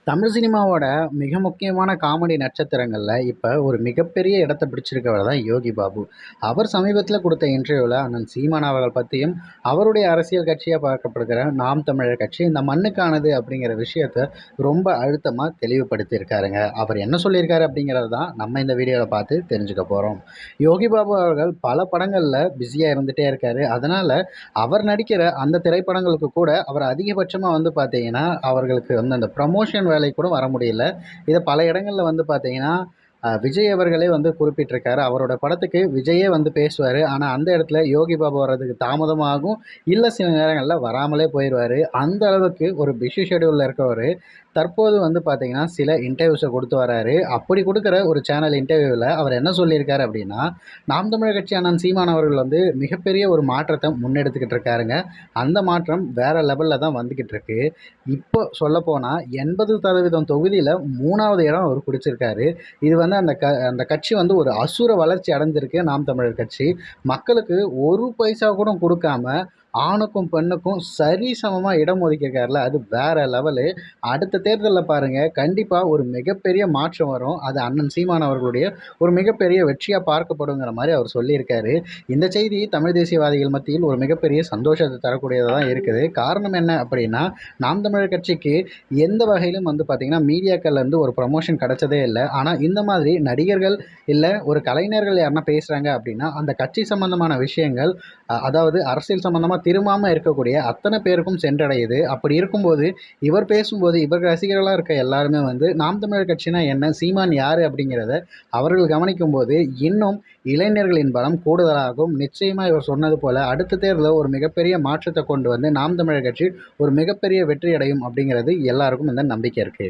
தமிழ் சினிமாவோட மிக முக்கியமான காமெடி நட்சத்திரங்கள்ல இப்ப ஒரு மிகப்பெரிய இடத்த பிடிச்சிருக்கவர் தான் யோகி பாபு. அவர் சமீபத்தில கொடுத்த இன்டர்வியூல அண்ணன் சீமான் அவர்கள் பத்தியும், அவருடைய அரசியல் கட்சியா பார்க்கப்படுகிற நாம் தமிழர் கட்சி இந்த மண்ணுக்கானது அப்படிங்கிற விஷயத்த ரொம்ப அழுத்தமா தெளிவுபடுத்தியிருக்காருங்க. அவர் என்ன சொல்லியிருக்காரு அப்படிங்கிறது தான் நம்ம இந்த வீடியோல பார்த்து தெரிஞ்சுக்க போறோம். யோகி பாபு அவர்கள் பல படங்கள்ல பிஸியா இருந்துட்டே இருக்காரு. அதனால அவர் நடிக்கிற அந்த திரைப்படங்களுக்கு கூட அவர் அதிகபட்சமா வந்து பார்த்தீங்கன்னா, அவர்களுக்கு வந்து அந்த ப்ரமோஷன் வேலைக்கு கூட வர முடியல. இத பல இடங்கள்ல வந்து பார்த்தீங்கன்னா, விஜய் அவர்களே வந்து குறிப்பிட்டிருக்காரு. அவரோட படத்துக்கு விஜயே வந்து பேசுவாரு. ஆனா, அந்த இடத்துல யோகி பாபு வர்றதுக்கு தாமதமாகும். இல்ல சில நேரங்கள்ல வராமலே போயிருவாரு. அந்த அளவுக்கு ஒரு பிஸி ஷெட்யூல்ல இருக்கவரு, தற்போது வந்து பார்த்தீங்கன்னா, சில இன்டர்வியூஸ குடுத்து வராரு. அப்படி குடுக்குற ஒரு சேனல் இன்டர்வியூல அவர் என்ன சொல்லியிருக்காரு அப்படின்னா, நாம் தமிழர் கட்சி அண்ணன் சீமான் அவர்கள் வந்து மிகப்பெரிய ஒரு மாற்றத்த முன்னெடுத்துக்கிட்டு இருக்காருங்க. அந்த மாற்றம் வேற லெவல்ல தான் வந்துகிட்டு இருக்கு. இப்போ சொல்லப்போனா 80% தொகுதியில 3வது இடம் அவர் பிடிச்சிருக்காரு. இது வந்து அந்த கட்சி வந்து ஒரு அசுர வளர்ச்சி அடைஞ்சிருக்கு நாம் தமிழர் கட்சி. மக்களுக்கு ஒரு பைசா கூட குடுக்காம, ஆணுக்கும் பெண்ணுக்கும் சரிசமமா இடம் ஒதுக்கியிருக்கார்ல, அது வேற லெவலு. அடுத்த தேர்தல்ல பாருங்க, கண்டிப்பா ஒரு மிகப்பெரிய மாற்றம் வரும். அது அண்ணன் சீமான் அவர்களுடைய ஒரு மிகப்பெரிய வெற்றியா பார்க்கப்படுங்கிற மாரி அவர் சொல்லியிருக்காரு. இந்த செய்தி தமிழ் தேசியவாதிகள் மத்தியில் ஒரு மிகப்பெரிய சந்தோஷத்த தரக்கூடியதா தான் இருக்குது. காரணம் என்ன அப்படின்னா, நாம் தமிழர் கட்சிக்கு எந்த வகையிலும் வந்து பார்த்தீங்கன்னா, மீடியாக்கள்லேருந்து ஒரு ப்ரமோஷன் கிடைச்சதே இல்ல. ஆனா, இந்த மாதிரி நடிகர்கள், இல்ல ஒரு கலைஞர்கள் யாருனா பேசுறாங்க அப்படின்னா, அந்த கட்சி சம்பந்தமான விஷயங்கள், அதாவது அரசியல் சம்பந்தமா திரும்பாம இருக்கக்கூடிய அத்தனை பேருக்கும் சென்றடையுது. அப்படி இருக்கும்போது, இவர் பேசும்போது, இவர் ரசிகர்களா இருக்க எல்லாருமே வந்து, நாம் தமிழர் கட்சினா என்ன? சீமான் யாரு? அப்படிங்கிறத அவர்கள் கவனிக்கும்போது, இன்னும் இளைஞர்களின் பலம் கூடுதலாகும். நிச்சயமா இவர் சொன்னது போல, அடுத்த தேர்தல்ல ஒரு மிகப்பெரிய மாற்றத்த கொண்டு வந்து, நாம் தமிழர் கட்சி ஒரு மிகப்பெரிய வெற்றி அடையும் அப்படிங்கிறது எல்லாருக்கும் இந்த நம்பிக்கை இருக்கு.